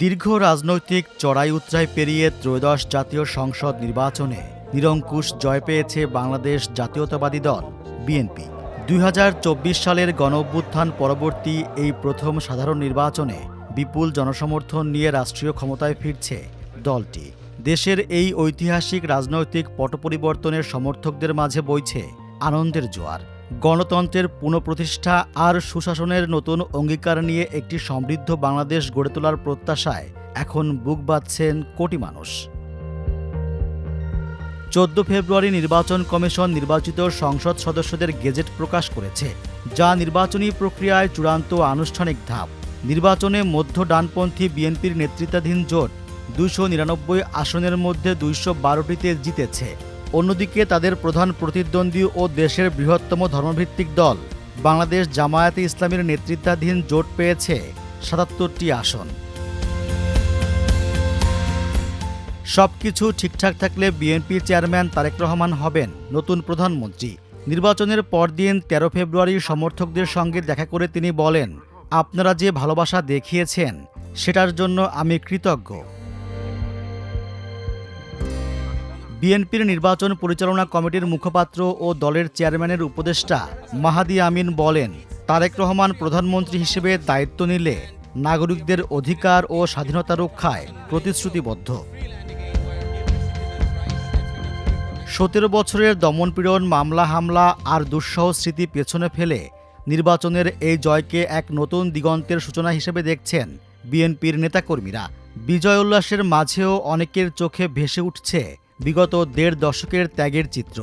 দীর্ঘ রাজনৈতিক চড়াই উতরাই পেরিয়ে ত্রয়োদশ জাতীয় সংসদ নির্বাচনে নিরঙ্কুশ জয় পেয়েছে বাংলাদেশ জাতীয়তাবাদী দল বিএনপি। ২০২৪ সালের গণঅভ্যুত্থান পরবর্তী এই প্রথম সাধারণ নির্বাচনে বিপুল জনসমর্থন নিয়ে রাষ্ট্রীয় ক্ষমতায় ফিরছে দলটি। দেশের এই ঐতিহাসিক রাজনৈতিক পটপরিবর্তনের সমর্থকদের মাঝে বইছে আনন্দের জোয়ার। গণতন্ত্রের পুনঃপ্রতিষ্ঠা আর সুশাসনের নতুন অঙ্গীকার নিয়ে একটি সমৃদ্ধ বাংলাদেশ গড়ে তোলার প্রত্যাশায় এখন বুক বাঁধছেন কোটি মানুষ। ১৪ ফেব্রুয়ারি নির্বাচন কমিশন নির্বাচিত সংসদ সদস্যদের গেজেট প্রকাশ করেছে, যা নির্বাচনী প্রক্রিয়ায় চূড়ান্ত আনুষ্ঠানিক ধাপ। নির্বাচনে মধ্য ডানপন্থী বিএনপির নেতৃত্বাধীন জোট ২৯৯ আসনের মধ্যে ২১২টিতে জিতেছে। অন্যদিকে তাদের প্রধান প্রতিদ্বন্দ্বী ও দেশের বৃহত্তম ধর্মভিত্তিক দল বাংলাদেশ জামায়াতে ইসলামীর নেতৃত্বাধীন জোট পেয়েছে ৭৭টি আসন। সবকিছু ঠিকঠাক থাকলে বিএনপি চেয়ারম্যান তারেক রহমান হবেন নতুন প্রধানমন্ত্রী। নির্বাচনের পরদিন ১৩ ফেব্রুয়ারি সমর্থকদের সঙ্গে দেখা করে তিনি বলেন, আপনারা যে ভালোবাসা দেখিয়েছেন সেটার জন্য আমি কৃতজ্ঞ। বিএনপির নির্বাচন পরিচালনা কমিটির মুখপাত্র ও দলের চেয়ারম্যানের উপদেষ্টা মাহাদি আমিন বলেন, তারেক রহমান প্রধানমন্ত্রী হিসেবে দায়িত্ব নিলে নাগরিকদের অধিকার ও স্বাধীনতা রক্ষায় প্রতিশ্রুতিবদ্ধ। ১৭ বছরের দমনপীড়ন, মামলা হামলা আর দুঃসহ স্মৃতি পেছনে ফেলে নির্বাচনের এই জয়কে এক নতুন দিগন্তের সূচনা হিসেবে দেখছেন বিএনপির নেতাকর্মীরা। বিজয় উল্লাসের মাঝেও অনেকের চোখে ভেসে উঠছে বিগত ১.৫ দশকের ত্যাগের চিত্র,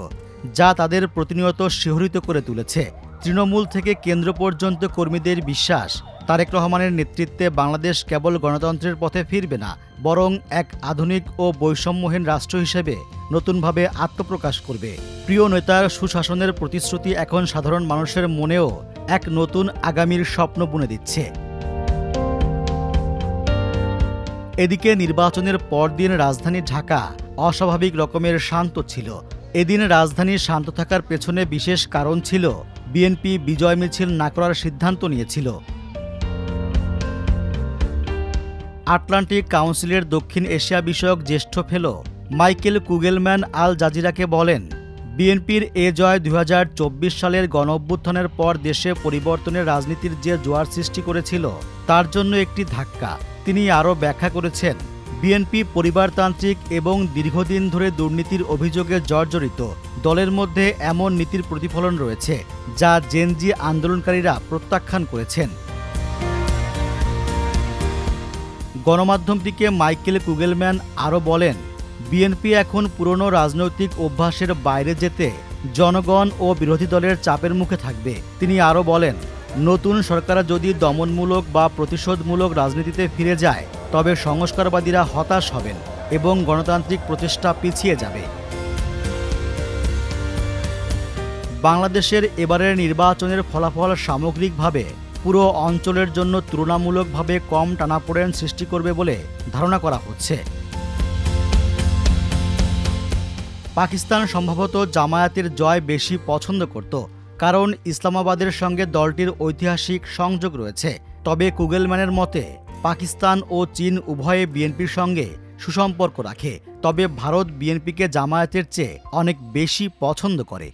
যা তাদের প্রতিনিয়ত শিহরিত করে তুলেছে। তৃণমূল থেকে কেন্দ্র পর্যন্ত কর্মীদের বিশ্বাস, তারেক রহমানের নেতৃত্বে বাংলাদেশ কেবল গণতন্ত্রের পথে ফিরবে না, বরং এক আধুনিক ও বৈষম্যহীন রাষ্ট্র হিসেবে নতুনভাবে আত্মপ্রকাশ করবে। প্রিয় নেতার সুশাসনের প্রতিশ্রুতি এখন সাধারণ মানুষের মনেও এক নতুন আগামীর স্বপ্ন বুনে দিচ্ছে। এদিকে নির্বাচনের পরদিন রাজধানী ঢাকা অস্বাভাবিক রকমের শান্ত ছিল। এদিন রাজধানী শান্ত থাকার পেছনে বিশেষ কারণ ছিল, বিএনপি বিজয় মিছিল না করার সিদ্ধান্ত নিয়েছিল। আটলান্টিক কাউন্সিলের দক্ষিণ এশিয়া বিষয়ক জ্যেষ্ঠ ফেলো মাইকেল কুগেলম্যান আল জাজিরাকে বলেন, বিএনপির এ জয় ২০২৪ সালের গণঅভ্যুত্থানের পর দেশে পরিবর্তনের রাজনীতির যে জোয়ার সৃষ্টি করেছিল তার জন্য একটি ধাক্কা। তিনি আরও ব্যাখ্যা করেছেন, বিএনপি পরিবারতান্ত্রিক এবং দীর্ঘদিন ধরে দুর্নীতির অভিযোগে জর্জরিত। দলের মধ্যে এমন নীতির প্রতিফলন রয়েছে যা জেনজি আন্দোলনকারীরা প্রত্যাখ্যান করেছেন। গণমাধ্যমটিকে মাইকেল কুগেলম্যান আরও বলেন, বিএনপি এখন পুরনো রাজনৈতিক অভ্যাসের বাইরে যেতে জনগণ ও বিরোধী দলের চাপের মুখে থাকবে। তিনি আরও বলেন, নতুন সরকার যদি দমনমূলক বা প্রতিশোধমূলক রাজনীতিতে ফিরে যায় তবে সংস্কারবাদীরা হতাশ হবেন এবং গণতান্ত্রিক প্রচেষ্টা পিছিয়ে যাবে। বাংলাদেশের এবারের নির্বাচনের ফলাফল সামগ্রিকভাবে পুরো অঞ্চলের জন্য তুলনামূলকভাবে কম টানাপোড়েন সৃষ্টি করবে বলে ধারণা করা হচ্ছে। পাকিস্তান সম্ভবত জামায়াতের জয় বেশি পছন্দ করত, কারণ ইসলামাবাদের সঙ্গে দলটির ঐতিহাসিক সংযোগ রয়েছে। তবে কুগেলম্যানের মতে পাকিস্তান ও চীন উভয়ে বিএনপির সঙ্গে সুসম্পর্ক রাখে, তবে ভারত বিএনপিকে জামায়াতের চেয়ে অনেক বেশি পছন্দ করে।